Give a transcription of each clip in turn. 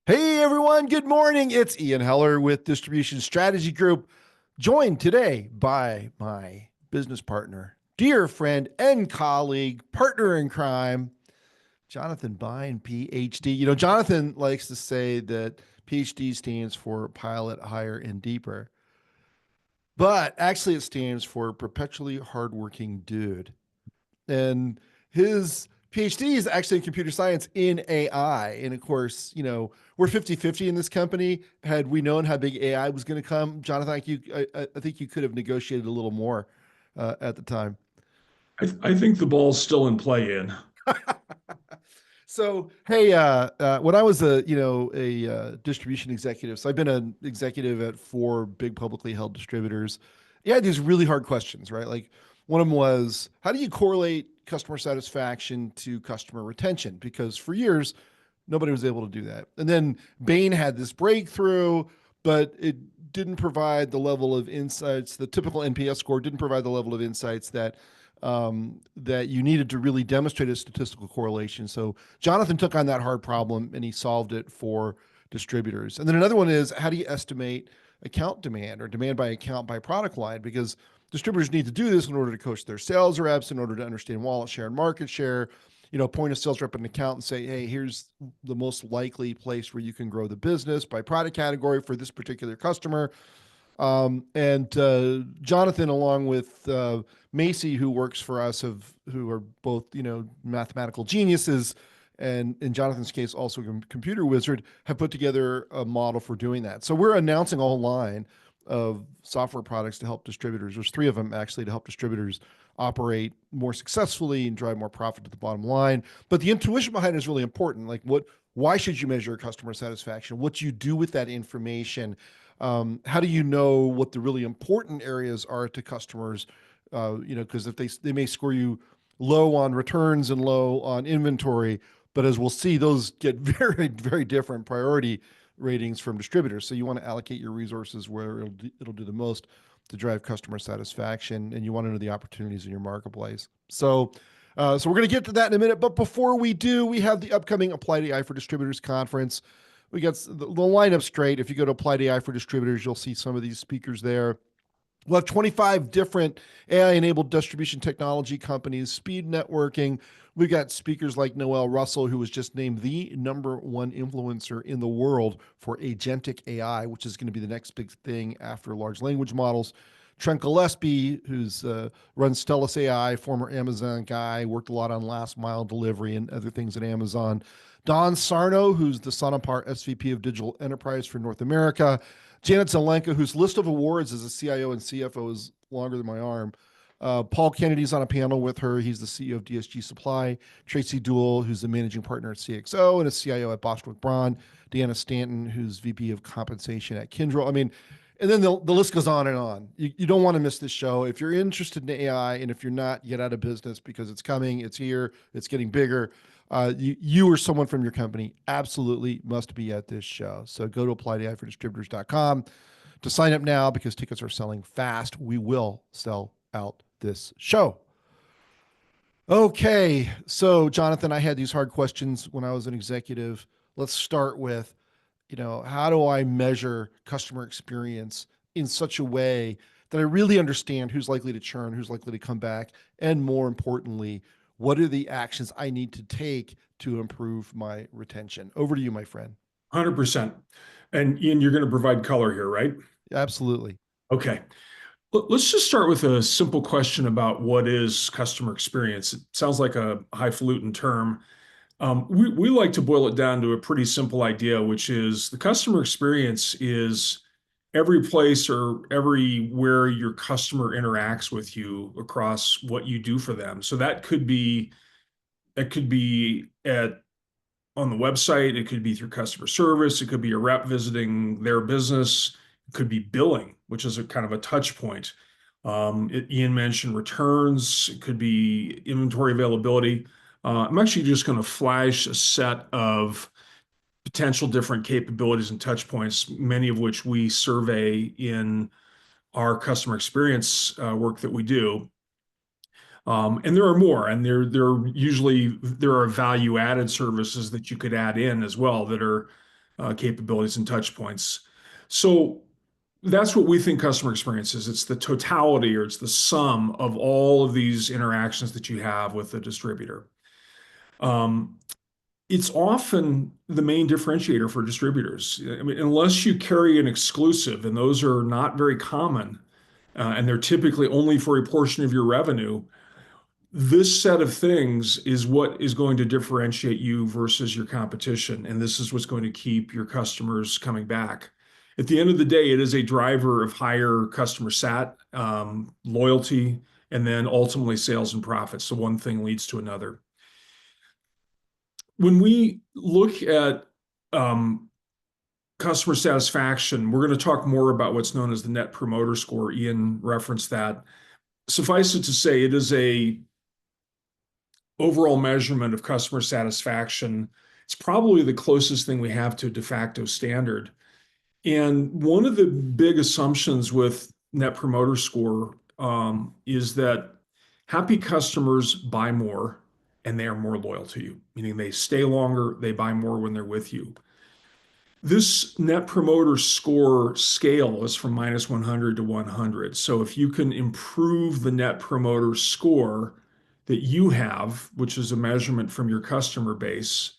Hey everyone, good morning. It's Ian Heller with Distribution Strategy Group, joined today by my business partner, dear friend and colleague, partner in crime, Jonathan Bine, PhD. Jonathan likes to say that PhD stands for Pilot Higher and Deeper, but actually it stands for Perpetually Hardworking Dude. And his PhD is actually in computer science in AI. And of course, we're 50-50 in this company. Had we known how big AI was going to come, Jonathan, I think you could have negotiated a little more at the time. I think the ball's still in play in. So, hey, when I was a distribution executive, so I've been an executive at four big publicly held distributors. Yeah, I had these really hard questions, right? Like one of them was, how do you correlate customer satisfaction to customer retention? Because for years, nobody was able to do that. And then Bain had this breakthrough, but it didn't provide the level of insights. The typical NPS score didn't provide the level of insights that you needed to really demonstrate a statistical correlation. So Jonathan took on that hard problem and he solved it for distributors. And then another one is, how do you estimate account demand or demand by account by product line? Because distributors need to do this in order to coach their sales reps, in order to understand wallet share and market share. Point a sales rep an account and say, hey, here's the most likely place where you can grow the business by product category for this particular customer. And Jonathan, along with Macy, who works for us, who are both mathematical geniuses, and in Jonathan's case also a computer wizard, have put together a model for doing that. So we're announcing a whole line of software products to help distributors. There's three of them actually to help distributors operate more successfully and drive more profit to the bottom line. But the intuition behind it is really important. Like why should you measure customer satisfaction? What do you do with that information? How do you know what the really important areas are to customers? Because if they may score you low on returns and low on inventory, but as we'll see, those get very, very different priority ratings from distributors. So you want to allocate your resources where it'll do the most to drive customer satisfaction, and you want to know the opportunities in your marketplace. So we're going to get to that in a minute. But before we do, we have the upcoming Applied AI for Distributors conference. We got the lineup straight. If you go to Applied AI for Distributors, you'll see some of these speakers there. We'll have 25 different AI-enabled distribution technology companies, speed networking. We've got speakers like Noel Russell, who was just named the #1 influencer in the world for agentic AI, which is going to be the next big thing after large language models. Trent Gillespie, who's runs Stellus AI, former Amazon guy, worked a lot on last mile delivery and other things at Amazon. Don Sarno, who's the Sonopar SVP of Digital Enterprise for North America. Janet Zelenka, whose list of awards as a CIO and CFO is longer than my arm. Paul Kennedy's on a panel with her. He's the CEO of DSG Supply. Tracy Duell, who's the managing partner at CXO and a CIO at Bostwick Braun. Deanna Stanton, who's VP of compensation at Kyndryl. I mean, and then the list goes on and on. You don't want to miss this show. If you're interested in AI, and if you're not, get out of business, because it's coming, it's here, it's getting bigger. You or someone from your company absolutely must be at this show. So go to appliedai4distributors.com to sign up now, because tickets are selling fast. We will sell out this show. Okay, so Jonathan, I had these hard questions when I was an executive. Let's start with, how do I measure customer experience in such a way that I really understand who's likely to churn, who's likely to come back, and more importantly, what are the actions I need to take to improve my retention? Over to you, my friend. 100%. And Ian, you're going to provide color here, right? Absolutely. Okay. Let's just start with a simple question about what is customer experience. It sounds like a highfalutin term. We like to boil it down to a pretty simple idea, which is the customer experience is every place or everywhere your customer interacts with you across what you do for them. So that could be at on the website, it could be through customer service, it could be a rep visiting their business, it could be billing, which is a kind of a touch point. Ian mentioned returns, it could be inventory availability. I'm actually just going to flash a set of potential different capabilities and touch points, many of which we survey in our customer experience work that we do. And there are more, and there are value-added services that you could add in as well that are capabilities and touch points. So that's what we think customer experience is. It's the totality, or it's the sum of all of these interactions that you have with the distributor. Um, it's often the main differentiator for distributors. I mean, unless you carry an exclusive, and those are not very common, and they're typically only for a portion of your revenue, this set of things is what is going to differentiate you versus your competition. And this is what's going to keep your customers coming back. At the end of the day, it is a driver of higher customer sat, loyalty, and then ultimately sales and profits. So one thing leads to another. When we look at customer satisfaction, we're going to talk more about what's known as the Net Promoter Score. Ian referenced that. Suffice it to say, it is a overall measurement of customer satisfaction. It's probably the closest thing we have to a de facto standard. And one of the big assumptions with Net Promoter Score is that happy customers buy more and they are more loyal to you, meaning they stay longer, they buy more when they're with you. This Net Promoter Score scale is from -100 to 100. So if you can improve the Net Promoter Score that you have, which is a measurement from your customer base,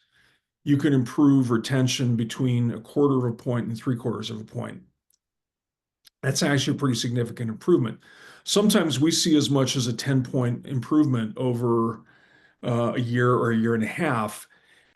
you can improve retention between 1/4 of a point and 3/4 of a point. That's actually a pretty significant improvement. Sometimes we see as much as a 10-point improvement over a year or a year and a half.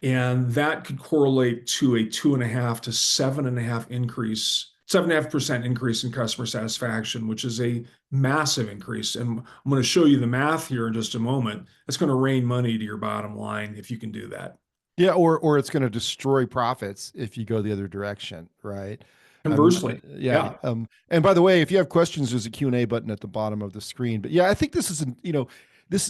And that could correlate to a 2.5 to 7.5 increase, 7.5% increase in customer satisfaction, which is a massive increase. And I'm going to show you the math here in just a moment. That's going to rain money to your bottom line if you can do that. Yeah, or it's going to destroy profits if you go the other direction, right? Conversely, Yeah. yeah, And by the way, if you have questions, there's a Q&A button at the bottom of the screen. But yeah, I think this is,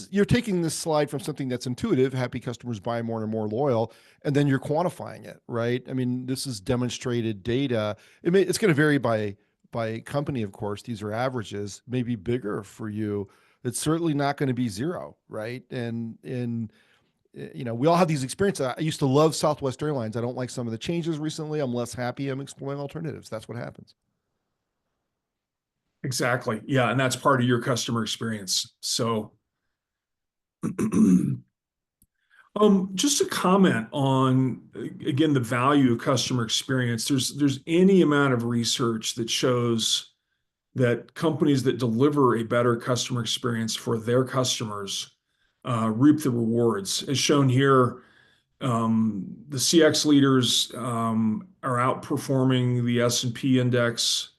you're taking this slide from something that's intuitive, happy customers buy more and more loyal, and then you're quantifying it, right? I mean, this is demonstrated data. It's going to vary by company, of course. These are averages, maybe bigger for you. It's certainly not going to be zero, right? And we all have these experiences. I used to love Southwest Airlines. I don't like some of the changes recently. I'm less happy. I'm exploring alternatives. That's what happens. exactly. Yeah. And that's part of your customer experience. So, just a comment on, again, the value of customer experience. There's any amount of research that shows that companies that deliver a better customer experience for their customers reap the rewards. As shown here, the CX leaders are outperforming the S&P index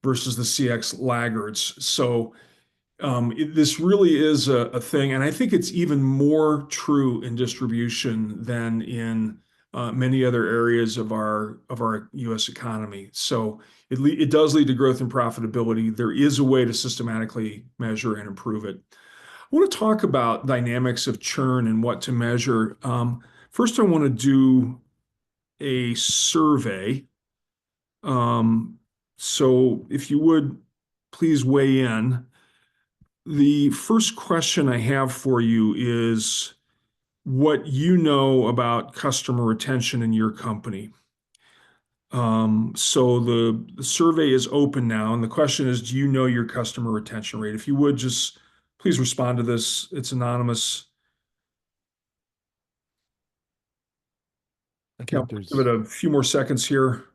versus the CX laggards. So this really is a thing, and I think it's even more true in distribution than in many other areas of our U.S. economy. So it does lead to growth and profitability. There is a way to systematically measure and improve it. I want to talk about dynamics of churn and what to measure. First, I want to do a survey. So if you would please weigh in. The first question I have for you is what you know about customer retention in your company. So the survey is open now, and the question is, do you know your customer retention rate? If you would just please respond to this. It's anonymous. I Yeah, think give it there's a few more seconds here.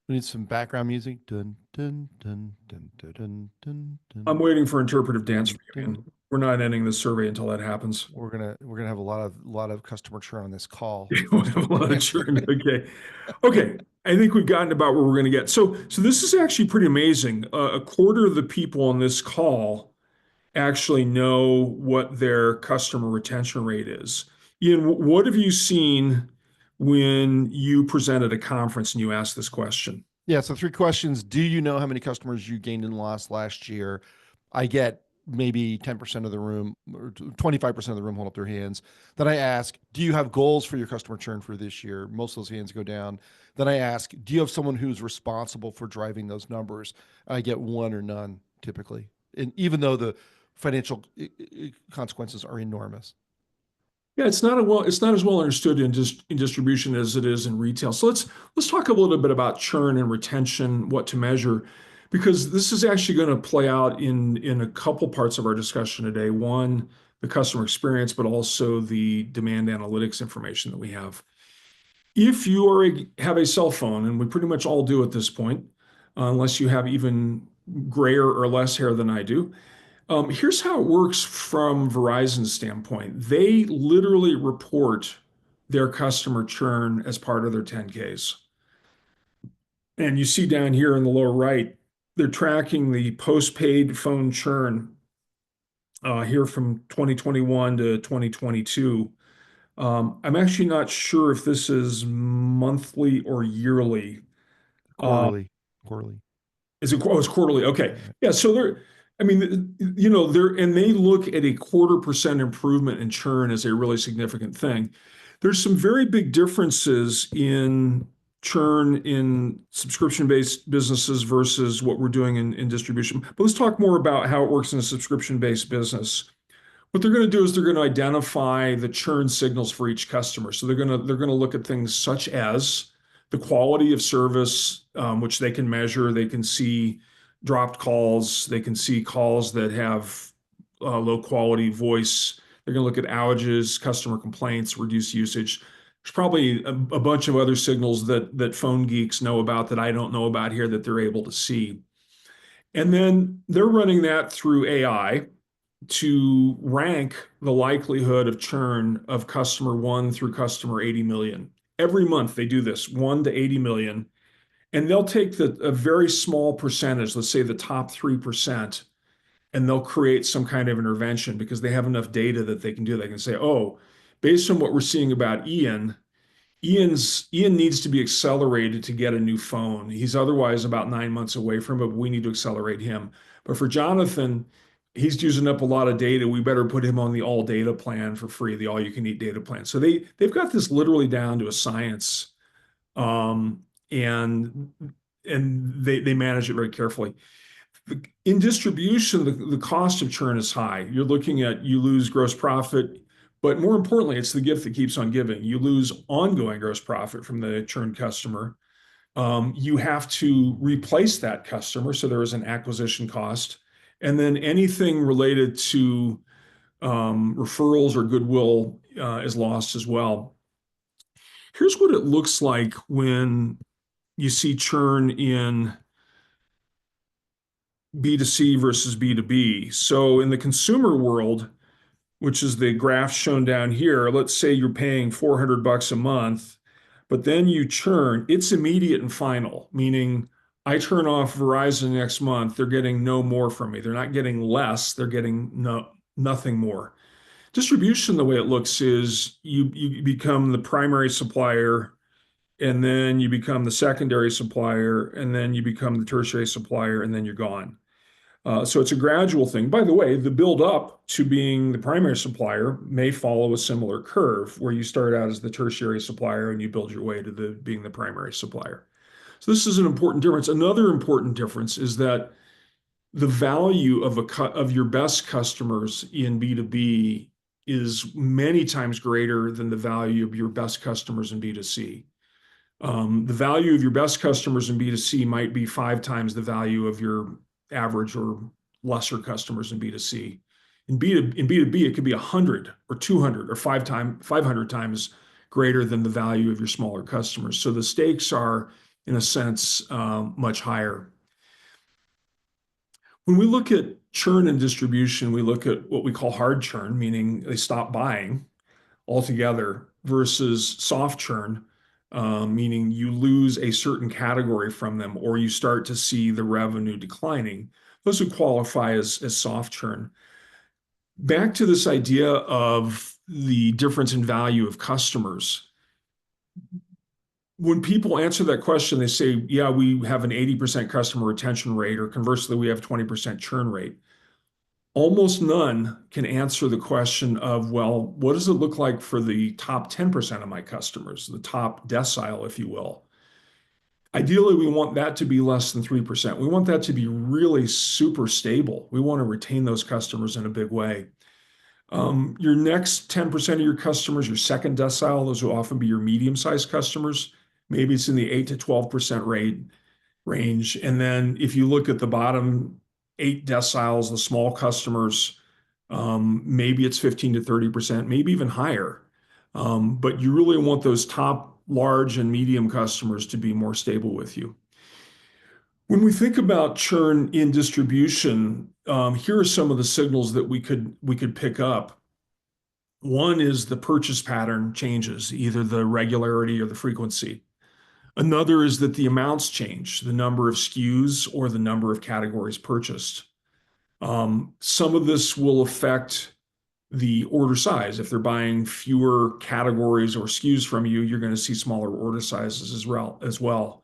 we need some background music. Dun dun dun dun dun dun dun I'm dun waiting for interpretive dance dun from you, dun. Ian. We're not ending the survey until that happens. We're gonna have a lot of customer churn on this call We if we have start a lot of that churn. survey. Okay. Okay. I think we've gotten about where we're going to get. So this is actually pretty amazing. A quarter of the people on this call actually know what their customer retention rate is. Ian, what have you seen when you present at a conference and you ask this question? Yeah, so 3 questions. Do you know how many customers you gained and lost last year? I get maybe 10% of the room or 25% of the room hold up their hands. Then I ask, do you have goals for your customer churn for this year? Most of those hands go down. Then I ask, do you have someone who's responsible for driving those numbers? I get one or none typically. And even though the financial consequences are enormous. Yeah, it's not as well understood in distribution as it is in retail. So let's talk a little bit about churn and retention, what to measure, because this is actually going to play out in a couple parts of our discussion today. One, the customer experience, but also the demand analytics information that we have. If you have a cell phone, and we pretty much all do at this point, unless you have even grayer or less hair than I do, here's how it works from Verizon's standpoint. They literally report their customer churn as part of their 10Ks. And you see down here in the lower right, they're tracking the postpaid phone churn here from 2021 to 2022. I'm actually not sure if this is monthly or yearly. Uh, Quarterly. Is it, oh, it's quarterly. Okay. Yeah. Yeah. So they're, I mean, and they look at a 0.25% improvement in churn as a really significant thing. There's some very big differences in churn in subscription-based businesses versus what we're doing in distribution. But let's talk more about how it works in a subscription-based business. What they're going to do is they're going to identify the churn signals for each customer. So they're going to look at things such as the quality of service, which they can measure. They can see dropped calls. They can see calls that have low quality voice. They're going to look at outages, customer complaints, reduced usage. There's probably a bunch of other signals that phone geeks know about that I don't know about here that they're able to see. And then they're running that through AI to rank the likelihood of churn of customer 1 through customer 80 million. Every month they do this, 1 to 80 million, and they'll take a very small percentage, let's say the top 3%, and they'll create some kind of intervention because they have enough data that they can do. They can say, oh, based on what we're seeing about Ian needs to be accelerated to get a new phone. He's otherwise about 9 months away from it, but we need to accelerate him. But for Jonathan, he's using up a lot of data. We better put him on the all data plan for free, the all you can eat data plan. So they've got this literally down to a science, um, and they manage it very carefully. In distribution, the cost of churn is high. You're looking at you lose gross profit, but more importantly, it's the gift that keeps on giving. You lose ongoing gross profit from the churned customer. You have to replace that customer, so there is an acquisition cost. And then anything related to referrals or goodwill is lost as well. Here's what it looks like when you see churn in B2C versus B2B. So in the consumer world, which is the graph shown down here, let's say you're paying $400 a month, but then you churn, it's immediate and final, meaning I turn off Verizon next month, they're getting no more from me. They're not getting less, they're getting nothing more. Distribution, the way it looks is you become the primary supplier, and then you become the secondary supplier, and then you become the tertiary supplier, and then you're gone. So it's a gradual thing. By the way, the build up to being the primary supplier may follow a similar curve where you start out as the tertiary supplier and you build your way to being the primary supplier. So this is an important difference. Another important difference is that the value of your best customers in B2B is many times greater than the value of your best customers in B2C. The value of your best customers in B2C might be 5 times the value of your average or lesser customers in B2C. In B2B, it could be 100 or 200 or 500 times greater than the value of your smaller customers. So the stakes are, in a sense, much higher. When we look at churn and distribution, we look at what we call hard churn, meaning they stop buying altogether, versus soft churn, meaning you lose a certain category from them or you start to see the revenue declining. Those would qualify as soft churn. Back to this idea of the difference in value of customers. When people answer that question, they say, yeah, we have an 80% customer retention rate, or conversely, we have a 20% churn rate. Almost none can answer the question of, well, what does it look like for the top 10% of my customers, the top decile, if you will? Ideally, we want that to be less than 3%. We want that to be really super stable. We want to retain those customers in a big way. Your next 10% of your customers, your second decile, those will often be your medium-sized customers. Maybe it's in the 8 to 12% rate range. And then if you look at the bottom 8 deciles, the small customers, maybe it's 15 to 30%, maybe even higher. But you really want those top large and medium customers to be more stable with you. When we think about churn in distribution, here are some of the signals that we could pick up. One is the purchase pattern changes, either the regularity or the frequency. Another is that the amounts change, the number of SKUs or the number of categories purchased. Some of this will affect the order size. If they're buying fewer categories or SKUs from you, you're going to see smaller order sizes as well.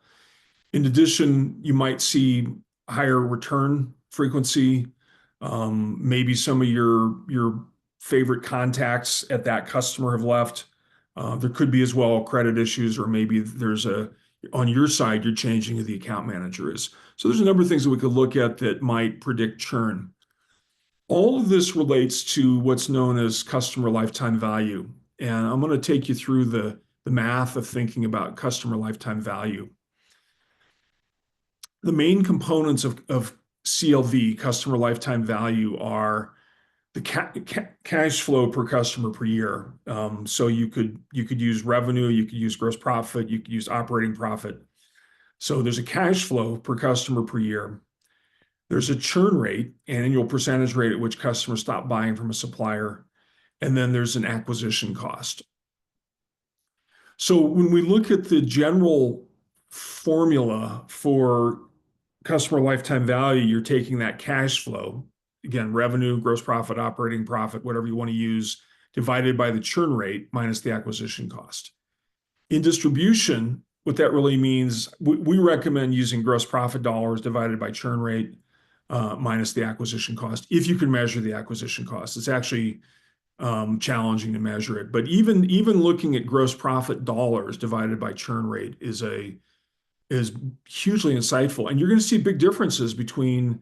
In addition, you might see higher return frequency. Maybe some of your favorite contacts at that customer have left. There could be as well credit issues, or maybe on your side, you're changing who the account manager is. So there's a number of things that we could look at that might predict churn. All of this relates to what's known as customer lifetime value. And I'm going to take you through the math of thinking about customer lifetime value. The main components of CLV, customer lifetime value, are the cash flow per customer per year. So you could use revenue, you could use gross profit, you could use operating profit. So there's a cash flow per customer per year. There's a churn rate, annual percentage rate at which customers stop buying from a supplier. And then there's an acquisition cost. So when we look at the general formula for customer lifetime value, you're taking that cash flow, again, revenue, gross profit, operating profit, whatever you want to use, divided by the churn rate minus the acquisition cost. In distribution, what that really means, we recommend using gross profit dollars divided by churn rate minus the acquisition cost, if you can measure the acquisition cost. It's actually challenging to measure it. But even looking at gross profit dollars divided by churn rate is hugely insightful, and you're going to see big differences between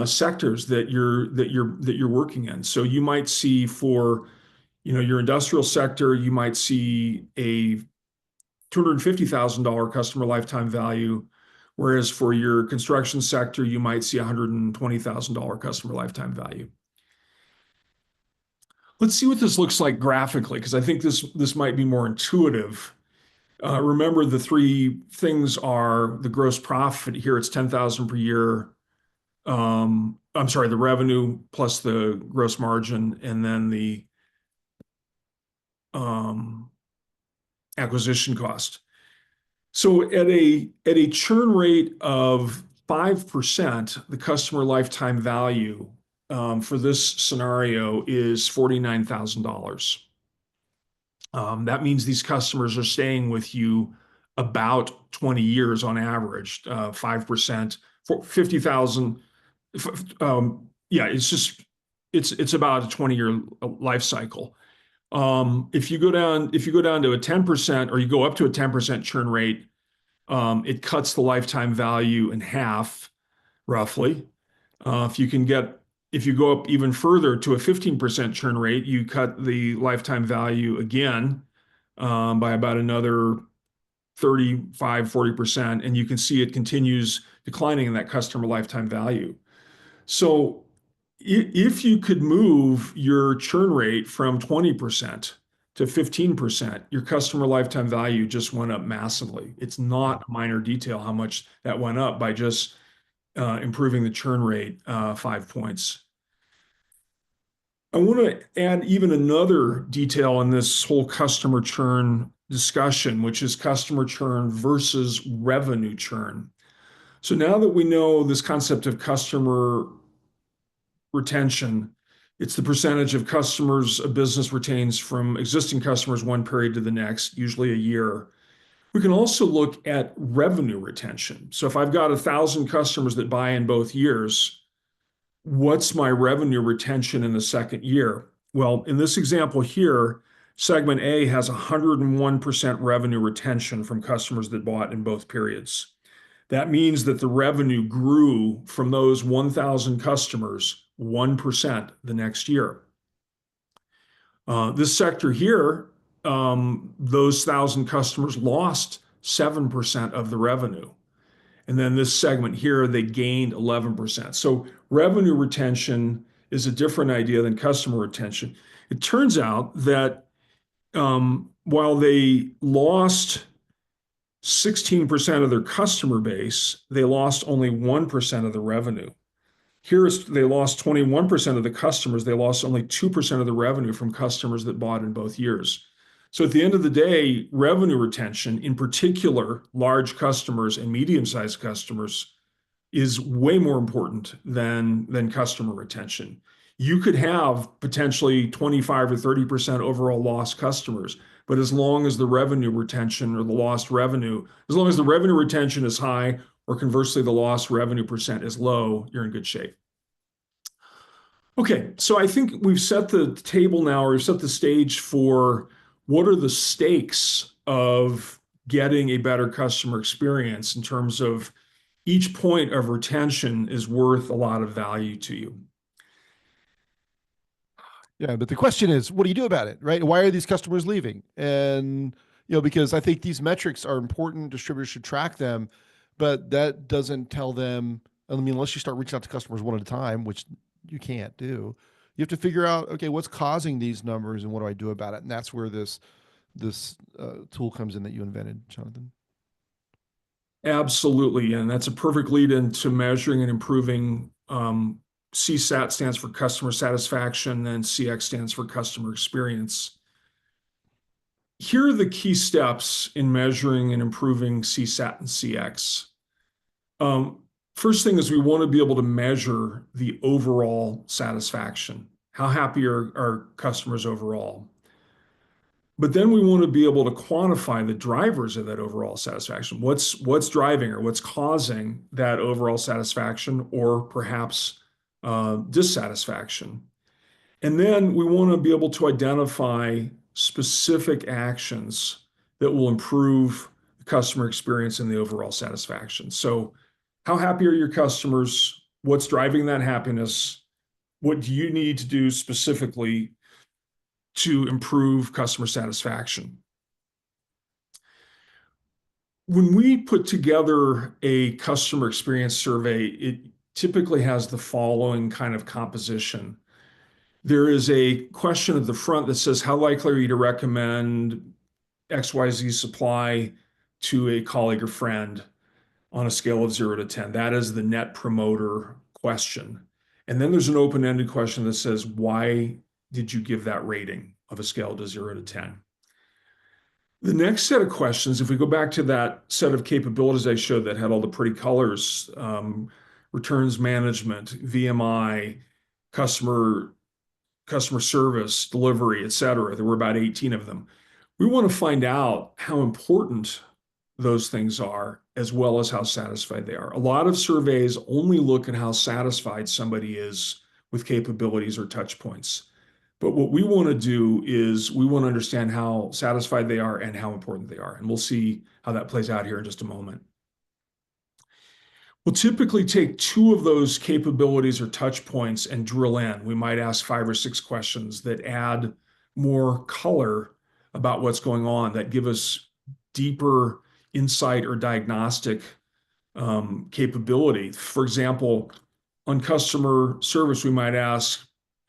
sectors that you're working in. So you might see for your industrial sector, you might see a $250,000 customer lifetime value, whereas for your construction sector, you might see $120,000 customer lifetime value. Let's see what this looks like graphically, because I think this might be more intuitive. Remember, the three things are the gross profit. Here it's 10,000 per year. I'm sorry, the revenue plus the gross margin, and then the acquisition cost. So at a churn rate of 5%, the customer lifetime value for this scenario is $49,000. That means these customers are staying with you about 20 years on average, 5%, for 50,000. Yeah, it's about a 20-year life cycle. If you go down to a 10%, or you go up to a 10% churn rate, it cuts the lifetime value in half, roughly. If you go up even further to a 15% churn rate, you cut the lifetime value again by about another 35-40%, and you can see it continues declining in that customer lifetime value. So if you could move your churn rate from 20% to 15%, your customer lifetime value just went up massively. It's not a minor detail how much that went up by just improving the churn rate 5 points. I want to add even another detail in this whole customer churn discussion, which is customer churn versus revenue churn. So now that we know this concept of customer retention, it's the percentage of customers a business retains from existing customers one period to the next, usually a year. We can also look at revenue retention. So if I've got 1,000 customers that buy in both years, what's my revenue retention in the second year? Well, in this example here, segment A has 101% revenue retention from customers that bought in both periods. That means that the revenue grew from those 1,000 customers 1% the next year. This sector here, those 1,000 customers lost 7% of the revenue. And then this segment here, they gained 11%. So revenue retention is a different idea than customer retention. It turns out that while they lost 16% of their customer base, they lost only 1% of the revenue. Here they lost 21% of the customers. They lost only 2% of the revenue from customers that bought in both years. So at the end of the day, revenue retention, in particular, large customers and medium-sized customers, is way more important than customer retention. You could have potentially 25 or 30% overall lost customers, but as long as the revenue retention or the lost revenue, as long as the revenue retention is high, or conversely, the lost revenue percent is low, you're in good shape. Okay, so I think we've set the table now, or we've set the stage for what are the stakes of getting a better customer experience in terms of each point of retention is worth a lot of value to you. Yeah, but the question is, what do you do about it, right? Why are these customers leaving? And because I think these metrics are important, distributors should track them, but that doesn't tell them. I mean, unless you start reaching out to customers one at a time, which you can't do, you have to figure out, okay, what's causing these numbers and what do I do about it? And that's where this tool comes in that you invented, Jonathan. Absolutely, and that's a perfect lead into measuring and improving. CSAT stands for customer satisfaction, and CX stands for customer experience. Here are the key steps in measuring and improving CSAT and CX. First thing is we want to be able to measure the overall satisfaction. How happy are customers overall? But then we want to be able to quantify the drivers of that overall satisfaction. What's driving or what's causing that overall satisfaction or perhaps dissatisfaction? And then we want to be able to identify specific actions that will improve the customer experience and the overall satisfaction. So how happy are your customers? What's driving that happiness? What do you need to do specifically to improve customer satisfaction? When we put together a customer experience survey, it typically has the following kind of composition. There is a question at the front that says, how likely are you to recommend XYZ supply to a colleague or friend on a scale of 0 to 10? That is the net promoter question. And then there's an open-ended question that says, why did you give that rating of a scale to 0 to 10? The next set of questions, if we go back to that set of capabilities I showed that had all the pretty colors, returns management, VMI, customer service, delivery, et cetera. There were about 18 of them. We want to find out how important those things are, as well as how satisfied they are. A lot of surveys only look at how satisfied somebody is with capabilities or touch points. But what we want to do is we want to understand how satisfied they are and how important they are. And we'll see how that plays out here in just a moment. We'll typically take 2 of those capabilities or touch points and drill in. We might ask 5 or 6 questions that add more color about what's going on, that give us deeper insight or diagnostic capability. For example, on customer service, we might ask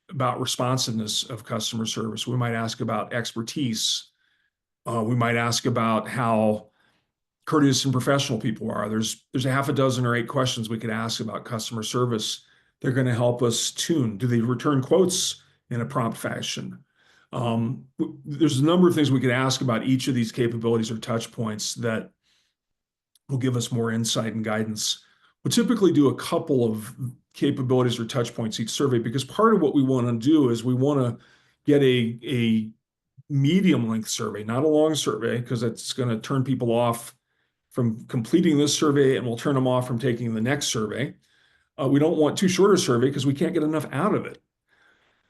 about responsiveness of customer service. We might ask about expertise. We might ask about how courteous and professional people are. There's a half a dozen or 8 questions we could ask about customer service. They're going to help us tune. Do they return quotes in a prompt fashion? There's a number of things we could ask about each of these capabilities or touch points that will give us more insight and guidance. We'll typically do a couple of capabilities or touch points each survey, because part of what we want to do is we want to get a medium length survey, not a long survey, because it's going to turn people off from completing this survey and we'll turn them off from taking the next survey. We don't want too short a survey because we can't get enough out of it.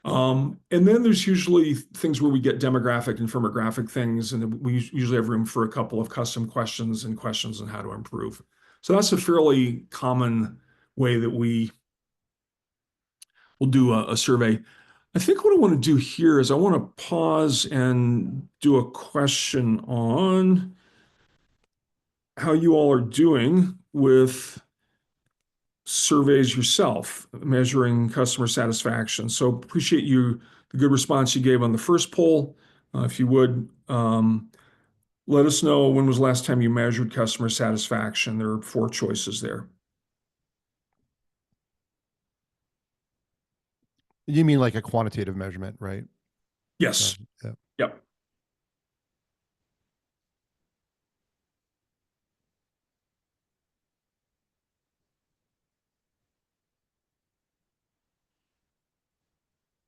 And then there's usually things where we get demographic and firmographic things, and we usually have room for a couple of custom questions and questions on how to improve. So that's a fairly common way that we will do a survey. I think what I want to do here is I want to pause and do a question on how you all are doing with surveys yourself, measuring customer satisfaction. So appreciate the good response you gave on the first poll. If you would, let us know when was the last time you measured customer satisfaction. There are four choices there. You mean like a quantitative measurement, right? Yes. Yeah. Yep.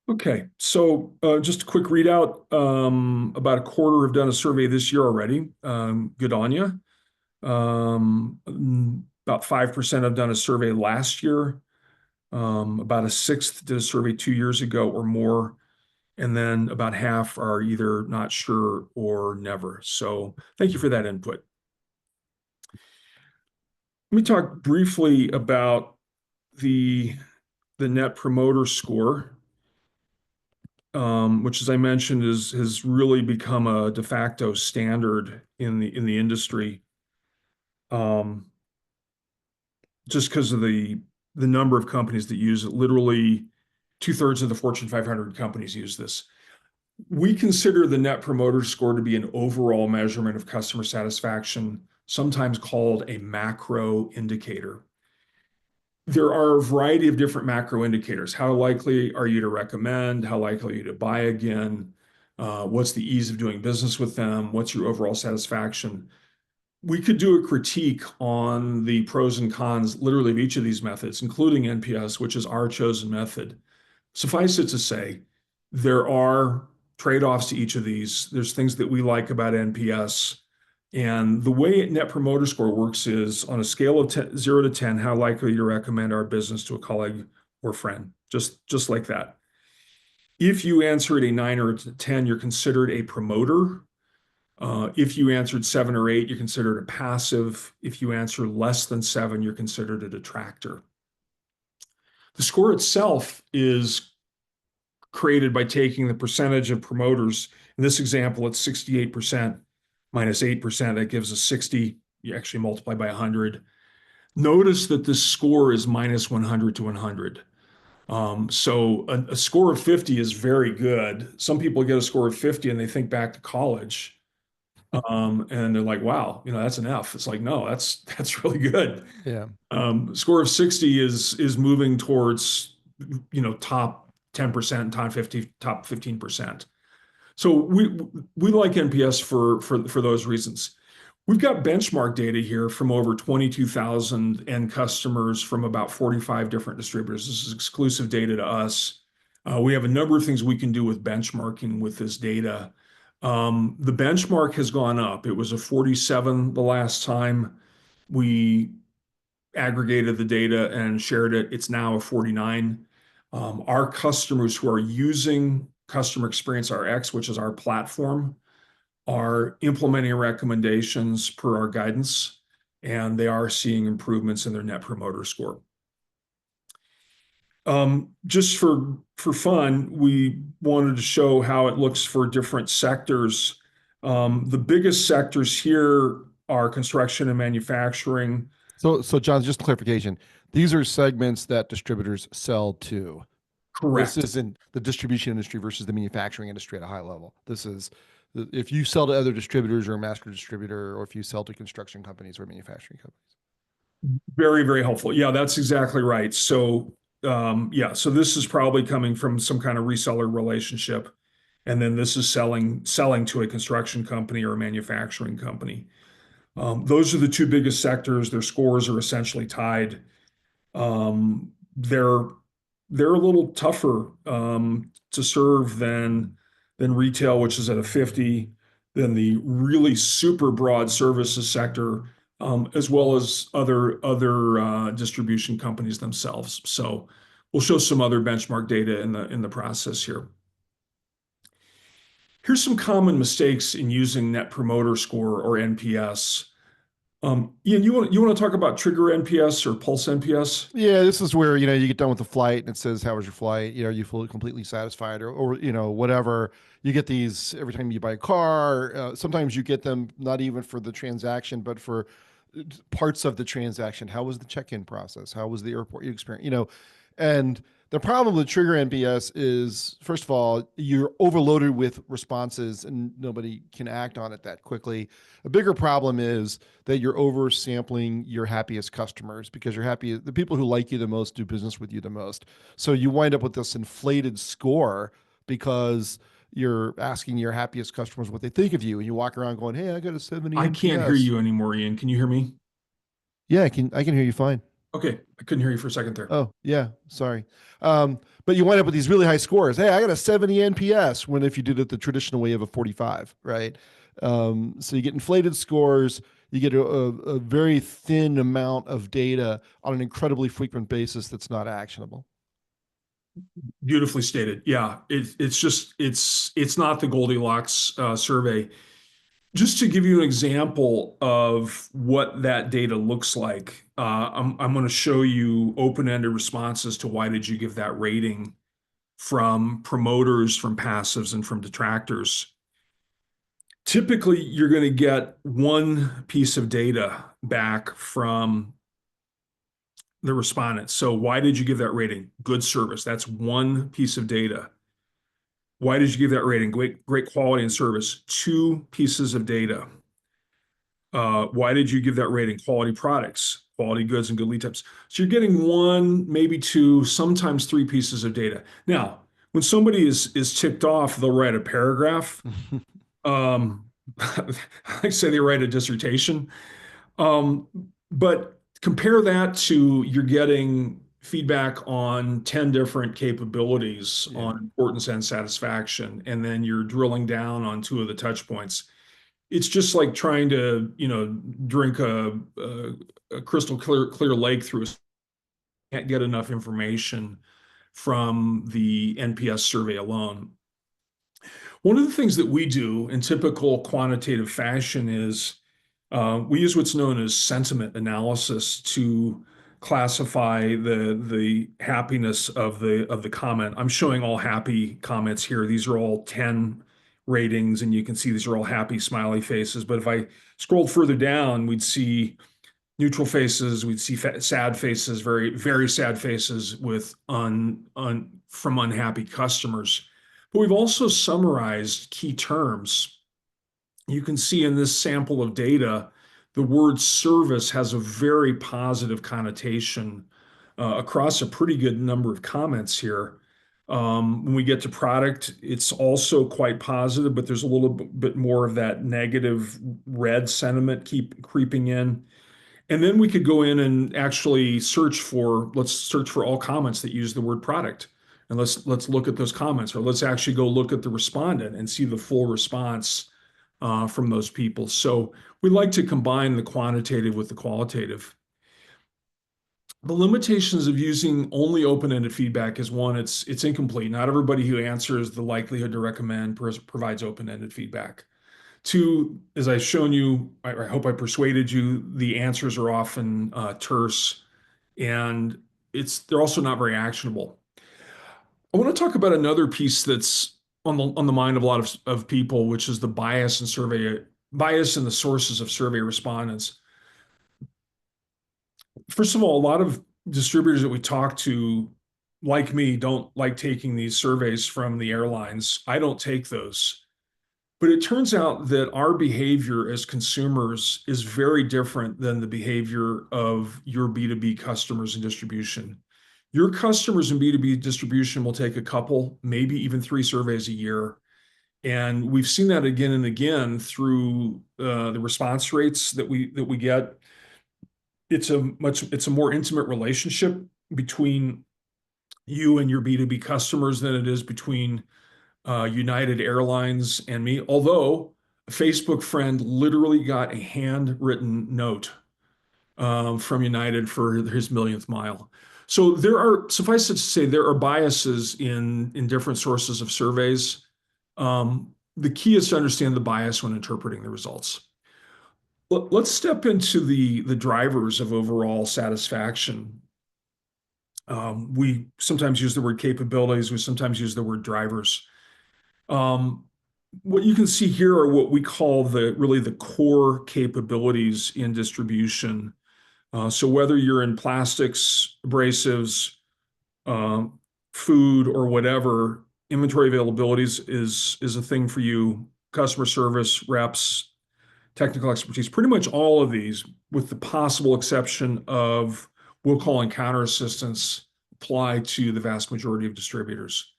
Okay, so just a quick readout. About a quarter have done a survey this year already. Good on you. About 5% have done a survey last year. About a sixth did a survey 2 years ago or more. And then about half are either not sure or never. So thank you for that input. Let me talk briefly about the Net Promoter Score, which, as I mentioned, has really become a de facto standard in the industry, just because of the number of companies that use it. Literally, 2/3 of the Fortune 500 companies use this. We consider the Net Promoter Score to be an overall measurement of customer satisfaction, sometimes called a macro indicator. There are a variety of different macro indicators. How likely are you to recommend? How likely are you to buy again? What's the ease of doing business with them? What's your overall satisfaction? We could do a critique on the pros and cons, literally, of each of these methods, including NPS, which is our chosen method. Suffice it to say, there are trade-offs to each of these. There's things that we like about NPS. And the way Net Promoter Score works is on a scale of 0 to 10, how likely you recommend our business to a colleague or friend, just like that. If you answered a 9 or a 10, you're considered a promoter. If you answered 7 or 8, you're considered a passive. If you answer less than 7, you're considered a detractor. The score itself is created by taking the percentage of promoters. In this example, it's 68% minus 8%. That gives us 60. You actually multiply by 100. Notice that this score is minus 100 to 100. So a score of 50 is very good. Some people get a score of 50 and they think back to college. And they're like, wow, that's an F. It's like, no, that's really good. Yeah. Score of 60 is moving towards, top 10%, top 50, top 15%. So we like NPS for those reasons. We've got benchmark data here from over 22,000 end customers from about 45 different distributors. This is exclusive data to us. We have a number of things we can do with benchmarking with this data. The benchmark has gone up. It was a 47 the last time we aggregated the data and shared it. It's now a 49. Our customers who are using Customer Experience RX, which is our platform, are implementing recommendations per our guidance, and they are seeing improvements in their Net Promoter Score. Just for fun, we wanted to show how it looks for different sectors. The biggest sectors here are construction and manufacturing. So John, just clarification. These are segments that distributors sell to. This Correct. isn't the distribution industry versus the manufacturing industry at a high level. This is if you sell to other distributors or a master distributor, or if you sell to construction companies or manufacturing companies. Very, very helpful. Yeah, that's exactly right. So, so this is probably coming from some kind of reseller relationship, and then this is selling to a construction company or a manufacturing company. Those are the two biggest sectors. Their scores are essentially tied. They're a little tougher to serve than retail, which is at a 50, than the really super broad services sector, as well as other distribution companies themselves. So we'll show some other benchmark data in the process here. Here's some common mistakes in using Net Promoter Score or NPS. Ian, you want to talk about Trigger NPS or Pulse NPS? Yeah, this is where, you get done with the flight and it says, how was your flight? Are you fully completely satisfied or whatever. You get these every time you buy a car. Sometimes you get them not even for the transaction, but for parts of the transaction. How was the check-in process? How was the airport experience? And the problem with Trigger NPS is, first of all, you're overloaded with responses and nobody can act on it that quickly. A bigger problem is that you're oversampling your happiest customers because the people who like you the most do business with you the most. So you wind up with this inflated score because you're asking your happiest customers what they think of you, and you walk around going, "Hey, I got a 70 I can't hear NPS." you anymore, Ian. Can you hear me? Yeah, I can hear you fine. Okay, I couldn't hear you for a second there. Oh, yeah, sorry. But you wind up with these really high scores. Hey, I got a 70 NPS when if you did it the traditional way of a 45, right? So you get inflated scores, you get a very thin amount of data on an incredibly frequent basis that's not actionable. Beautifully stated. Yeah, it's just it's not the Goldilocks survey. Just to give you an example of what that data looks like, I'm going to show you open-ended responses to why did you give that rating from promoters, from passives, and from detractors. Typically, you're going to get one piece of data back from the respondents. So, why did you give that rating? Good service. That's one piece of data. Why did you give that rating? Great quality and service. Two pieces of data. Why did you give that rating? Quality products, quality goods, and good lead times. So you're getting one, maybe two, sometimes three pieces of data. Now, when somebody is ticked off, they'll write a paragraph. Um, I say they write a dissertation. Um, but compare that to you're getting feedback on 10 different capabilities Yeah. on importance and satisfaction, and then you're drilling down on two of the touch points. It's just like trying to, drink a crystal clear lake through a can't get enough information from the NPS survey alone. One of the things that we do in typical quantitative fashion is we use what's known as sentiment analysis to classify the happiness of the comment. I'm showing all happy comments here. These are all 10 ratings, and you can see these are all happy smiley faces. But if I scrolled further down, we'd see neutral faces, we'd see sad faces, very very sad faces with from unhappy customers. But we've also summarized key terms. You can see in this sample of data, the word service has a very positive connotation across a pretty good number of comments here. When we get to product, it's also quite positive, but there's a little bit more of that negative red sentiment keep creeping in. And then we could go in and actually let's search for all comments that use the word product. And let's look at those comments, or let's actually go look at the respondent and see the full response from those people. So we like to combine the quantitative with the qualitative. The limitations of using only open-ended feedback is one, it's incomplete. Not everybody who answers the likelihood to recommend provides open-ended feedback. Two, as I've shown you, I hope I persuaded you, the answers are often terse, and they're also not very actionable. I want to talk about another piece that's on the mind of a lot of people, which is the bias in the sources of survey respondents. First of all, a lot of distributors that we talk to, like me, don't like taking these surveys from the airlines. I don't take those. But it turns out that our behavior as consumers is very different than the behavior of your B2B customers in distribution. Your customers in B2B distribution will take a couple, maybe even three surveys a year. And we've seen that again and again through the response rates that we get. It's a more intimate relationship between you and your B2B customers than it is between United Airlines and me. Although a Facebook friend literally got a handwritten note from United for his millionth mile. So suffice it to say, there are biases in different sources of surveys. The key is to understand the bias when interpreting the results. Let's step into the drivers of overall satisfaction. We sometimes use the word capabilities. We sometimes use the word drivers. Um, what you can see here are what we call really the core capabilities in distribution. So whether you're in plastics, abrasives, um, food, or whatever, inventory availability is a thing for you. Customer service, reps, technical expertise, pretty much all of these, with the possible exception of we'll call encounter assistance, apply to the vast majority of distributors.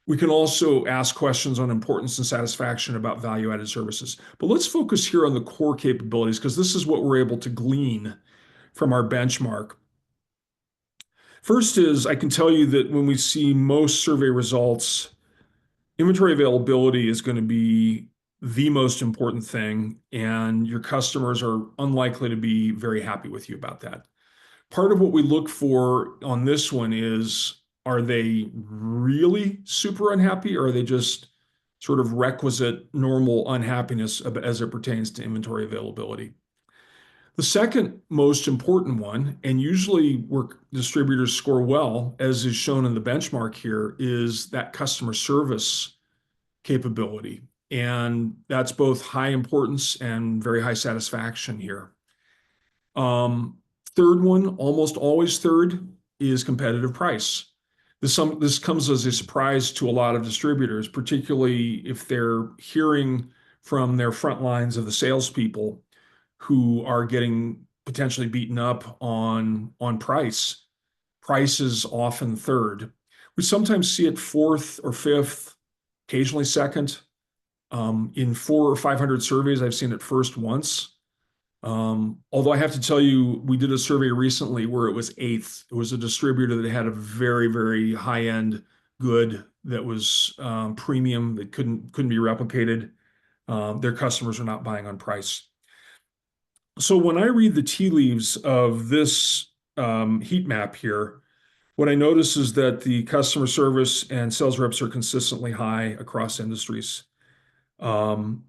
We can also ask questions on importance and satisfaction about value-added services. But let's focus here on the core capabilities because this is what we're able to glean from our benchmark. First is I can tell you that when we see most survey results, inventory availability is going to be the most important thing, and your customers are unlikely to be very happy with you about that. Part of what we look for on this one is, are they really super unhappy, or are they just sort of requisite normal unhappiness as it pertains to inventory availability? The second most important one, and usually where distributors score well, as is shown in the benchmark here, is that customer service capability. And that's both high importance and very high satisfaction here. Um, Third one, almost always third, is competitive price. This comes as a surprise to a lot of distributors, particularly if they're hearing from their front lines of the salespeople who are getting potentially beaten up on price. Price is often third. We sometimes see it fourth or fifth, occasionally second. In 400 or 500 surveys, I've seen it first once. Although I have to tell you, we did a survey recently where it was eighth. It was a distributor that had a very, very high-end good that was premium that couldn't be replicated. Their customers are not buying on price. So when I read the tea leaves of this heat map here, what I notice is that the customer service and sales reps are consistently high across industries. Um,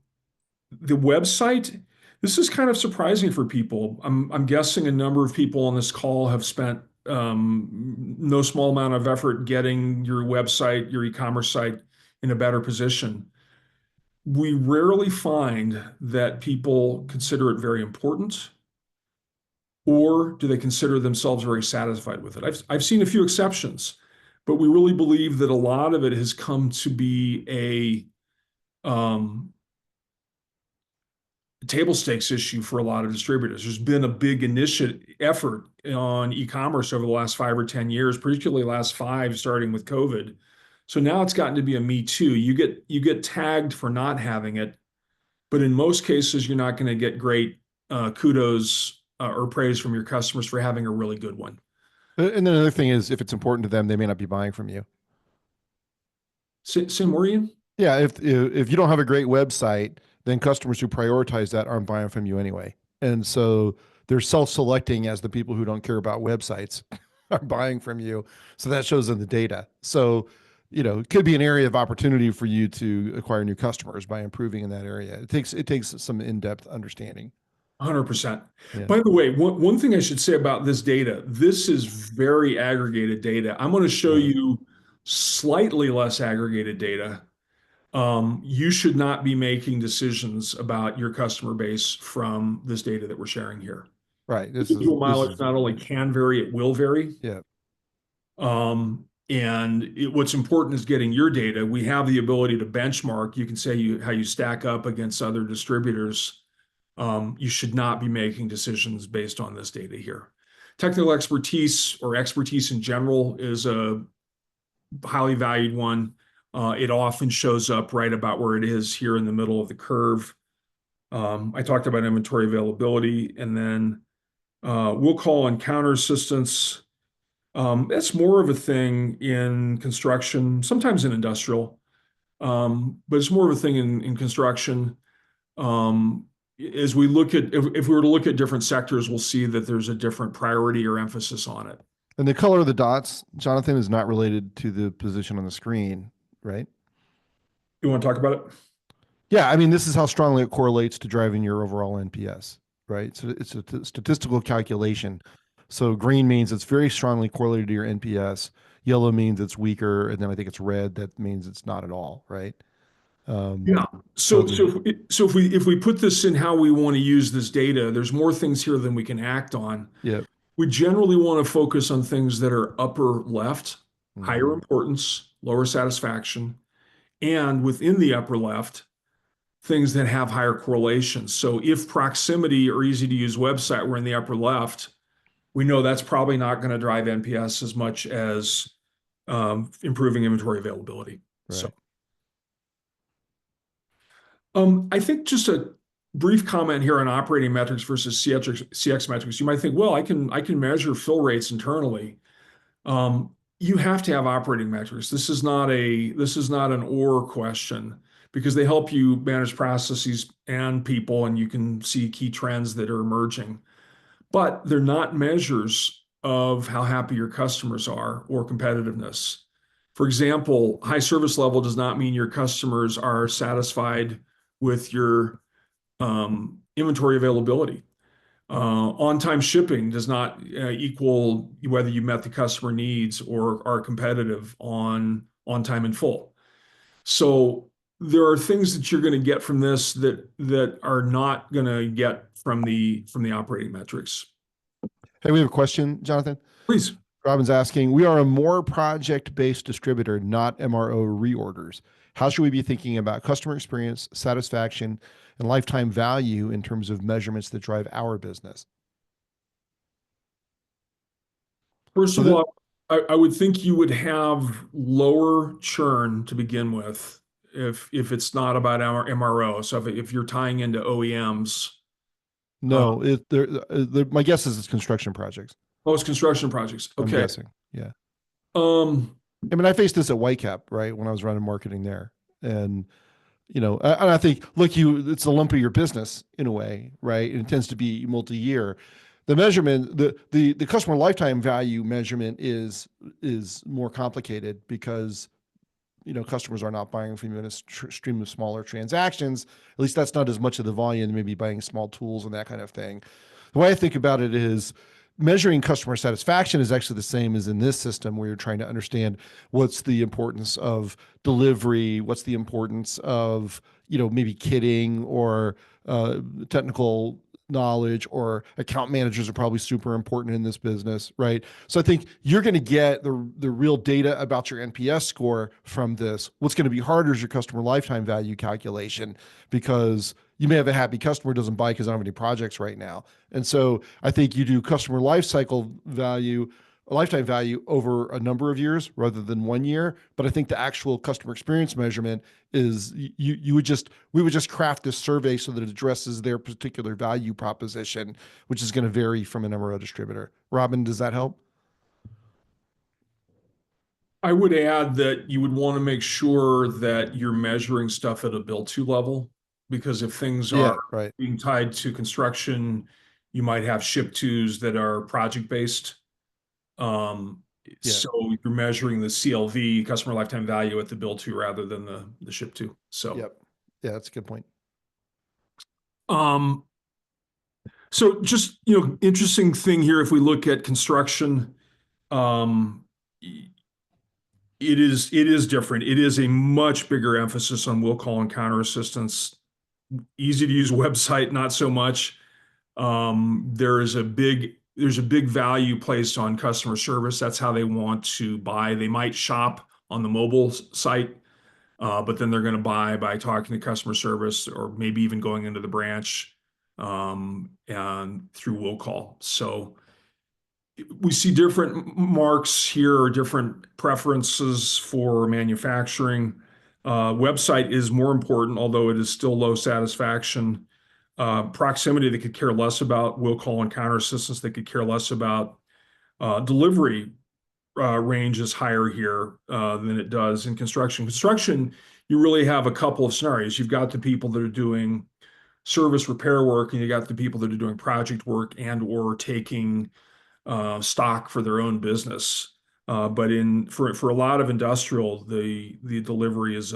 the website, this is kind of surprising for people. I'm guessing a number of people on this call have spent no small amount of effort getting your website, your e-commerce site in a better position. We rarely find that people consider it very important, or do they consider themselves very satisfied with it? I've seen a few exceptions, but we really believe that a lot of it has come to be um, table stakes issue for a lot of distributors. There's been a big initiative effort on e-commerce over the last 5 or 10 years, particularly last five, starting with COVID. So now it's gotten to be a me too. You get tagged for not having it, but in most cases, you're not going to get great kudos or praise from your customers for having a really good one. And then another thing is, if it's important to them, they may not be buying from you. Same were you? Yeah, if you don't have a great website, then customers who prioritize that aren't buying from you anyway. And so they're self-selecting as the people who don't care about websites are buying from you. So that shows in the data. So, it could be an area of opportunity for you to acquire new customers by improving in that area. It takes some in-depth understanding. 100%. Yeah. By the way, one thing I should say about this data, this is very aggregated data. I'm going to show Right. you slightly less aggregated data. You should not be making decisions about your customer base from this data that we're sharing here. Right. This is Individual this mileage is not only can vary, it will vary. yeah. What's important is getting your data. We have the ability to benchmark. You can say how you stack up against other distributors. You should not be making decisions based on this data here. Technical expertise or expertise in general is a highly valued one. It often shows up right about where it is here in the middle of the curve. I talked about inventory availability, and then we'll call on counter assistance. That's more of a thing in construction, sometimes in industrial, but it's more of a thing in construction. Um, as we look at, if we were to look at different sectors, we'll see that there's a different priority or emphasis on it. And the color of the dots, Jonathan, is not related to the position on the screen, right? You want to talk about it? Yeah, I mean, this is how strongly it correlates to driving your overall NPS. right? So it's a statistical calculation. So green means it's very strongly correlated to your NPS. Yellow means it's weaker, and then I think it's red that means it's not at all, right? Um, Yeah. so So, the if we put this in how we want to use this data, there's more things here than we can act on. yeah. We generally want to focus on things that are upper left, higher Hmm. importance, lower satisfaction, and within the upper left, things that have higher correlations. So if proximity or easy to use website were in the upper left, we know that's probably not going to drive NPS as much as improving inventory availability. So Right. I think just a brief comment here on operating metrics versus CX metrics. You might think, well, I can measure fill rates internally. You have to have operating metrics. This is not an or question because they help you manage processes and people, and you can see key trends that are emerging. But they're not measures of how happy your customers are or competitiveness. For example, high service level does not mean your customers are satisfied with your inventory availability. On-time shipping does not equal whether you met the customer needs or are competitive on time and full. So there are things that you're going to get from this that are not going to get from the operating metrics. Hey, we have a question, Jonathan. Please. Robin's asking, we are a more project-based distributor, not MRO reorders. How should we be thinking about customer experience, satisfaction, and lifetime value in terms of measurements that drive our business? First So of that all, I would think you would have lower churn to begin with if it's not about our MRO. So if you're tying into OEMs, uh, no, my guess is it's construction projects. most construction projects. I'm Okay. guessing. Yeah. Um, I mean, I faced this at Whitecap, right, when I was running marketing there, and and I think, look, it's a lump of your business in a way, right? And it tends to be multi-year. The measurement, the customer lifetime value measurement is more complicated because customers are not buying from you in a stream of smaller transactions. At least that's not as much of the volume. Maybe buying small tools and that kind of thing. The way I think about it is measuring customer satisfaction is actually the same as in this system where you're trying to understand what's the importance of delivery, what's the importance of maybe kitting or technical knowledge, or account managers are probably super important in this business, right? So I think you're going to get the real data about your NPS score from this. What's going to be harder is your customer lifetime value calculation, because you may have a happy customer who doesn't buy because I don't have any projects right now. And so I think you do customer life cycle value, lifetime value over a number of years rather than 1 year. But I think the actual customer experience measurement is we would just craft this survey so that it addresses their particular value proposition, which is going to vary from an MRO distributor. Robin, does that help? I would add that you would want to make sure that you're measuring stuff at a build to level, because if things are Yeah, right. being tied to construction, you might have ship tos that are project based. Um, Yeah. so you're measuring the CLV, customer lifetime value, at the build to rather than the ship to. So, Yep. Yeah, that's a good point. um, so just, interesting thing here, if we look at construction, um, it is different. It is a much bigger emphasis on will call and counter assistance. Easy to use website, not so much. There's a big value placed on customer service. That's how they want to buy. They might shop on the mobile site, but then they're going to buy by talking to customer service or maybe even going into the branch and through will call. So we see different marks here or different preferences for manufacturing. Website is more important, although it is still low satisfaction. Proximity, they could care less about. Will call and counter assistance, they could care less about. Delivery range is higher here than it does in construction. Construction, you really have a couple of scenarios. You've got the people that are doing service repair work, and you got the people that are doing project work and or taking stock for their own business. But for a lot of industrial, the delivery is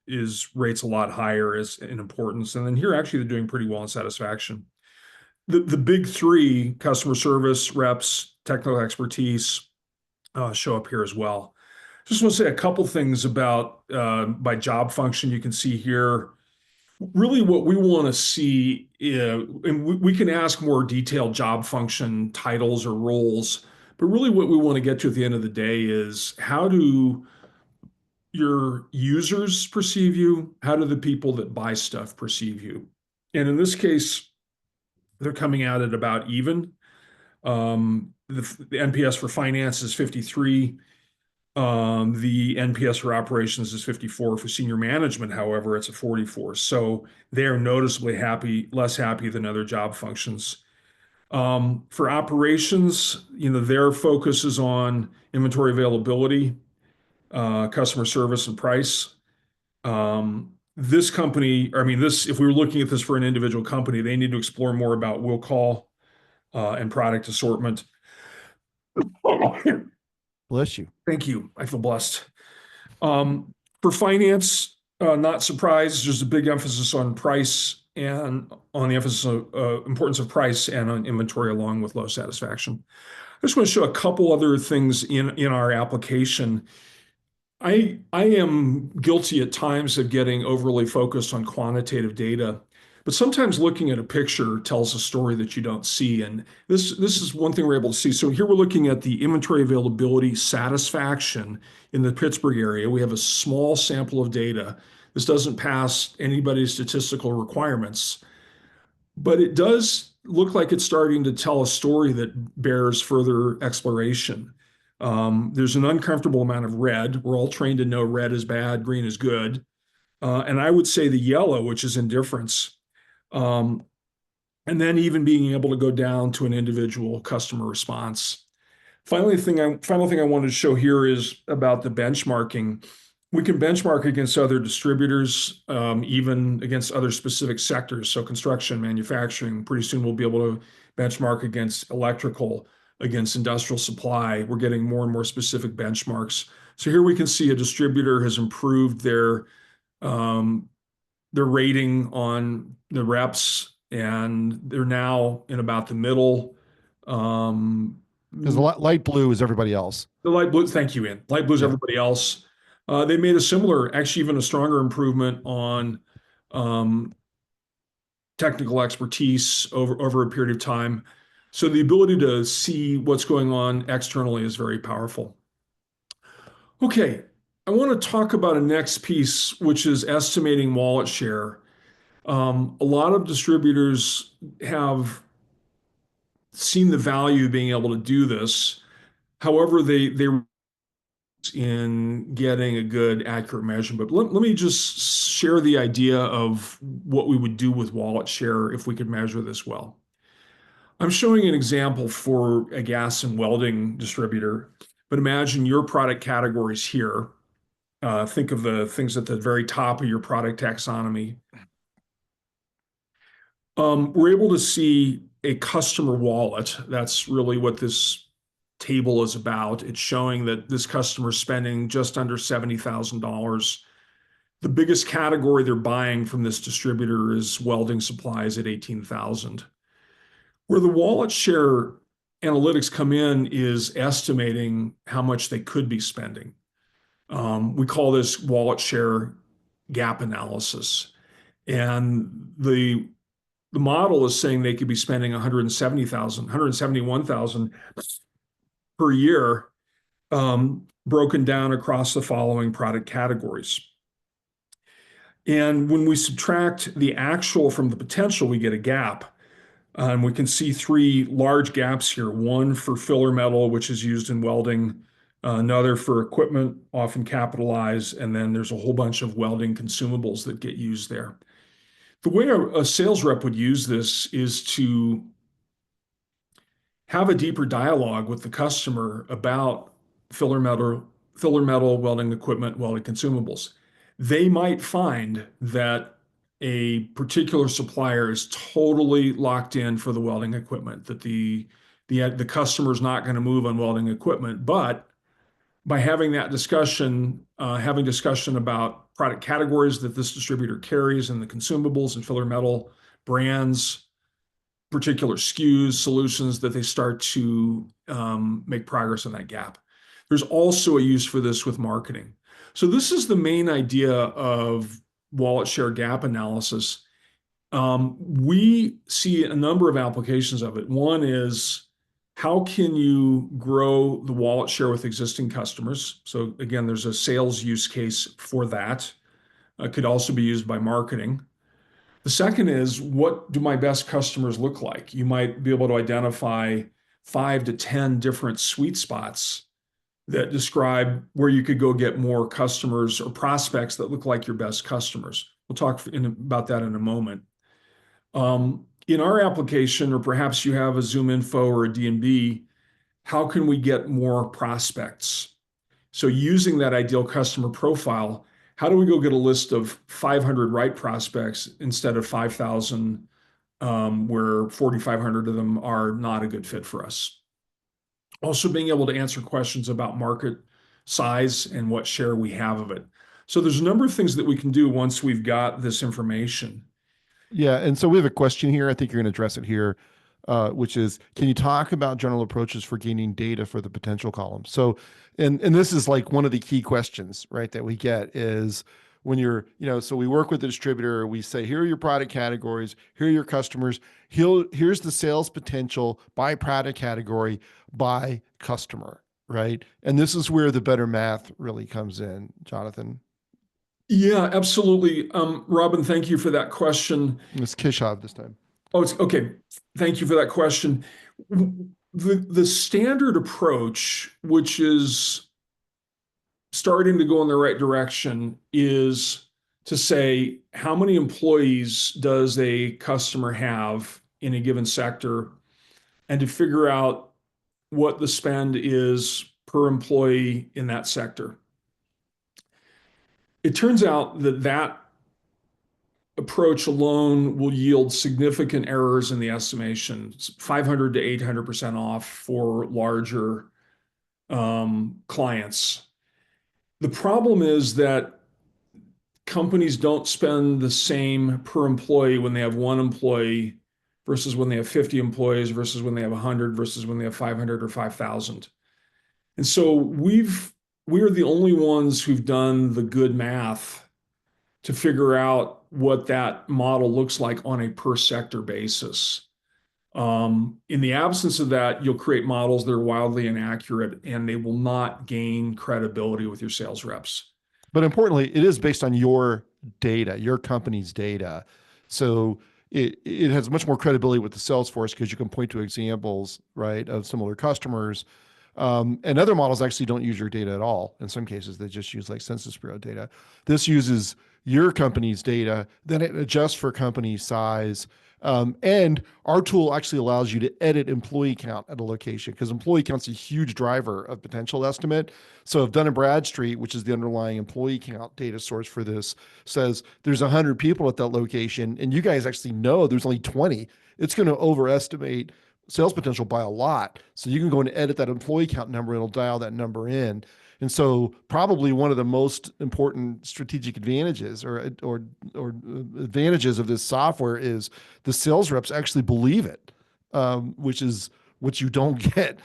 is rates a lot higher as in importance. And then here, actually, they're doing pretty well in satisfaction. The big three, customer service, reps, technical expertise, show up here as well. Just want to say a couple things about by job function. You can see here really what we want to see, and we can ask more detailed job function titles or roles, but really what we want to get to at the end of the day is how do your users perceive you? How do the people that buy stuff perceive you? And in this case, they're coming out at about even. The NPS for finance is 53. The NPS for operations is 54. For senior management, however, it's a 44. So they are noticeably less happy than other job functions. For operations, their focus is on inventory availability, customer service, and price. This company, if we were looking at this for an individual company, they need to explore more about will call and product assortment. Bless you. Thank you. I feel blessed. For finance, not surprised. There's a big emphasis on price and on the emphasis of importance of price and on inventory, along with low satisfaction. I just want to show a couple other things in our application. I am guilty at times of getting overly focused on quantitative data, but sometimes looking at a picture tells a story that you don't see. And this is one thing we're able to see. So here we're looking at the inventory availability satisfaction in the Pittsburgh area. We have a small sample of data. This doesn't pass anybody's statistical requirements, but it does look like it's starting to tell a story that bears further exploration. There's an uncomfortable amount of red. We're all trained to know red is bad, green is good. And I would say the yellow, which is indifference. And then even being able to go down to an individual customer response. Final thing I wanted to show here is about the benchmarking. We can benchmark against other distributors, even against other specific sectors. So construction, manufacturing, pretty soon we'll be able to benchmark against electrical, against industrial supply. We're getting more and more specific benchmarks. So here we can see a distributor has improved their rating on the reps, and they're now in about the middle. Because the light blue is everybody else. The light blue, thank you, Ian. Light blue is everybody else. They made a similar, actually even a stronger improvement on technical expertise over a period of time. So the ability to see what's going on externally is very powerful. Okay, I want to talk about a next piece, which is estimating wallet share. A lot of distributors have seen the value of being able to do this. However, they in getting a good, accurate measurement. But let me just share the idea of what we would do with wallet share if we could measure this well. I'm showing an example for a gas and welding distributor, but imagine your product categories here. Think of the things at the very top of your product taxonomy. We're able to see a customer wallet. That's really what this table is about. It's showing that this customer is spending just under $70,000. The biggest category they're buying from this distributor is welding supplies at $18,000. Where the wallet share analytics come in is estimating how much they could be spending. We call this wallet share gap analysis. And the model is saying they could be spending $171,000 per year, broken down across the following product categories. And when we subtract the actual from the potential, we get a gap. And we can see three large gaps here, one for filler metal, which is used in welding, another for equipment, often capitalized, and then there's a whole bunch of welding consumables that get used there. The way a sales rep would use this is to have a deeper dialogue with the customer about filler metal, welding equipment, welding consumables. They might find that a particular supplier is totally locked in for the welding equipment, that the customer is not going to move on welding equipment. But by having that discussion, having discussion about product categories that this distributor carries and the consumables and filler metal brands, particular SKUs, solutions that they start to make progress on that gap. There's also a use for this with marketing. So this is the main idea of wallet share gap analysis. We see a number of applications of it. One is how can you grow the wallet share with existing customers? So again, there's a sales use case for that. It could also be used by marketing. The second is, what do my best customers look like? You might be able to identify 5 to 10 different sweet spots that describe where you could go get more customers or prospects that look like your best customers. We'll talk about that in a moment. In our application, or perhaps you have a ZoomInfo or a D&B, how can we get more prospects? So using that ideal customer profile, how do we go get a list of 500 right prospects instead of 5,000, where 4,500 of them are not a good fit for us? Also being able to answer questions about market size and what share we have of it. So there's a number of things that we can do once we've got this information. Yeah, and so we have a question here. I think you're going to address it here, which is, can you talk about general approaches for gaining data for the potential column? So, and this is like one of the key questions, right, that we get is when you're, so we work with the distributor, we say, here are your product categories, here are your customers, here's the sales potential by product category, by customer, right? And this is where the better math really comes in, Jonathan. Yeah, absolutely. Robin, thank you for that question. It's Kishov this time. Oh, it's okay. Thank you for that question. The standard approach, which is starting to go in the right direction, is to say, how many employees does a customer have in a given sector, and to figure out what the spend is per employee in that sector. It turns out that that approach alone will yield significant errors in the estimation, 500 to 800% off for larger clients. The problem is that companies don't spend the same per employee when they have one employee versus when they have 50 employees versus when they have 100 versus when they have 500 or 5,000. And so we're the only ones who've done the good math to figure out what that model looks like on a per sector basis. In the absence of that, you'll create models that are wildly inaccurate, and they will not gain credibility with your sales reps. But importantly, it is based on your data, your company's data. So it has much more credibility with the sales force because you can point to examples, right, of similar customers. And other models actually don't use your data at all. In some cases, they just use like Census Bureau data. This uses your company's data, then it adjusts for company size. And our tool actually allows you to edit employee count at a location because employee count's a huge driver of potential estimate. So if Dun & Bradstreet, which is the underlying employee count data source for this, says there's 100 people at that location, and you guys actually know there's only 20, it's going to overestimate sales potential by a lot. So you can go and edit that employee count number, and it'll dial that number in. And so probably one of the most important strategic advantages or advantages of this software is the sales reps actually believe it, which is what you don't get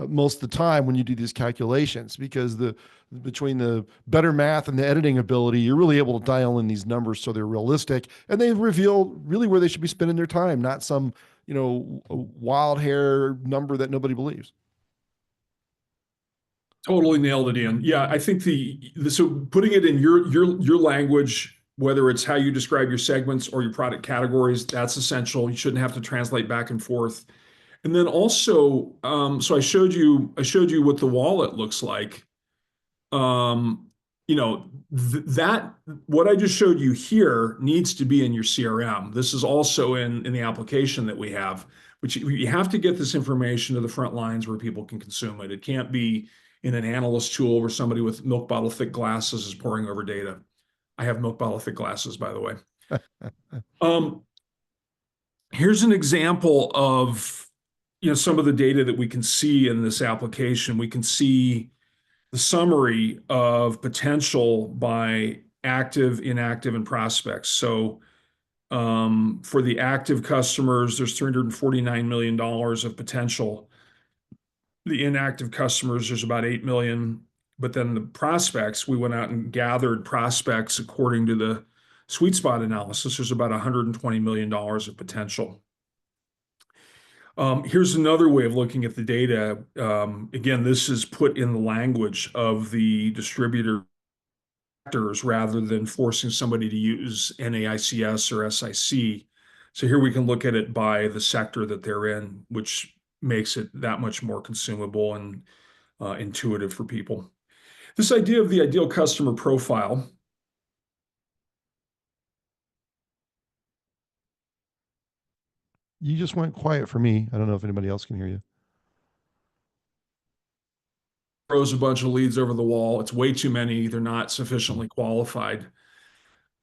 most of the time when you do these calculations, because between the better math and the editing ability, you're really able to dial in these numbers so they're realistic and they reveal really where they should be spending their time, not some wild hair number that nobody believes. Totally nailed it, Ian. Yeah, I think so putting it in your language, whether it's how you describe your segments or your product categories, that's essential. You shouldn't have to translate back and forth. And then also, so I showed you what the wallet looks like. That what I just showed you here needs to be in your CRM. This is also in the application that we have, which you have to get this information to the front lines where people can consume it. It can't be in an analyst tool where somebody with milk bottle thick glasses is pouring over data. I have milk bottle thick glasses, by the way. Here's an example of some of the data that we can see in this application. We can see the summary of potential by active, inactive, and prospects. So for the active customers, there's $349 million of potential. The inactive customers, there's about 8 million. But then the prospects, we went out and gathered prospects according to the sweet spot analysis. There's about $120 million of potential. Here's another way of looking at the data. Again, this is put in the language of the distributor rather than forcing somebody to use NAICS or SIC. So here we can look at it by the sector that they're in, which makes it that much more consumable and intuitive for people. This idea of the ideal customer profile. You just went quiet for me. I don't know if anybody else can hear you. Throws a bunch of leads over the wall. It's way too many. They're not sufficiently qualified.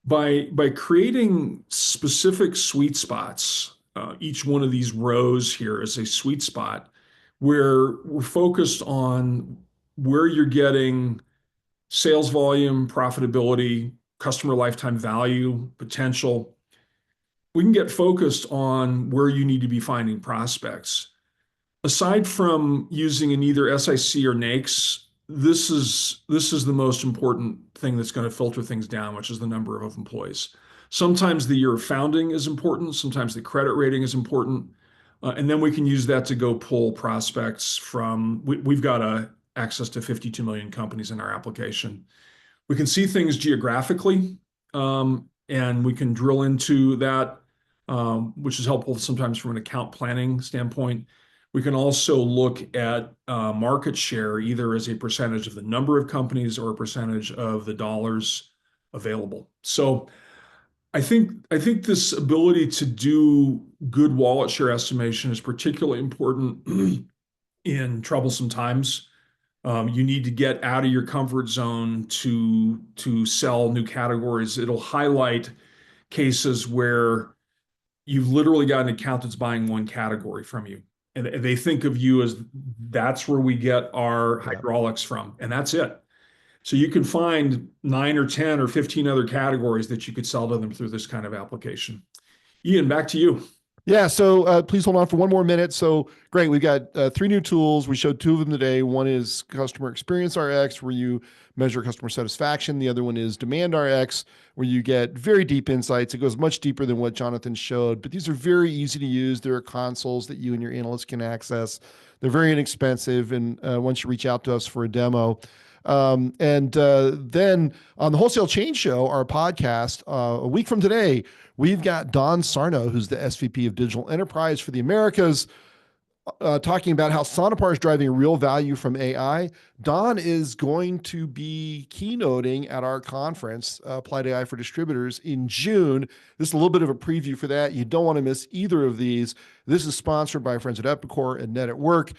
By creating specific sweet spots, each one of these rows here is a sweet spot where we're focused on where you're getting sales volume, profitability, customer lifetime value, potential. We can get focused on where you need to be finding prospects. Aside from using in either SIC or NAICS, this is the most important thing that's going to filter things down, which is the number of employees. Sometimes the year of founding is important. Sometimes the credit rating is important. And then we can use that to go pull prospects from, we've got access to 52 million companies in our application. We can see things geographically, and we can drill into that, which is helpful sometimes from an account planning standpoint. We can also look at market share, either as a percentage of the number of companies or a percentage of the dollars available. So I think this ability to do good wallet share estimation is particularly important in troublesome times. You need to get out of your comfort zone to sell new categories. It'll highlight cases where you've literally got an account that's buying one category from you. And they think of you as that's where we get our hydraulics from, and that's it. So you can find 9 or 10 or 15 other categories that you could sell to them through this kind of application. Ian, back to you. Yeah, so please hold on for one more minute. So great, we've got 3 new tools. We showed 2 of them today. One is Customer Experience RX, where you measure customer satisfaction. The other one is Demand RX, where you get very deep insights. It goes much deeper than what Jonathan showed, but these are very easy to use. There are consoles that you and your analysts can access. They're very inexpensive, and once you reach out to us for a demo. Then on the Wholesale Change Show, our podcast, a week from today, we've got Don Sarno, who's the SVP of Digital Enterprise for the Americas, talking about how Sonepar is driving real value from AI. Don is going to be keynoting at our conference, Applied AI for Distributors, in June. This is a little bit of a preview for that. You don't want to miss either of these. This is sponsored by friends at Epicor and Net at Work.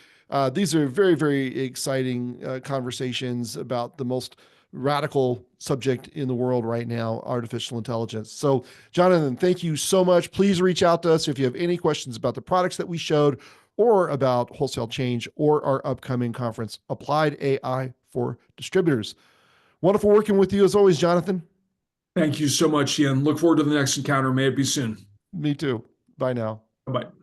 These are very, very exciting conversations about the most radical subject in the world right now, artificial intelligence. So, Jonathan, thank you so much. Please reach out to us if you have any questions about the products that we showed or about Wholesale Change or our upcoming conference, Applied AI for Distributors. Wonderful working with you as always, Jonathan. Thank you so much, Ian. Look forward to the next encounter. May it be soon. Me too. Bye now. Bye-bye.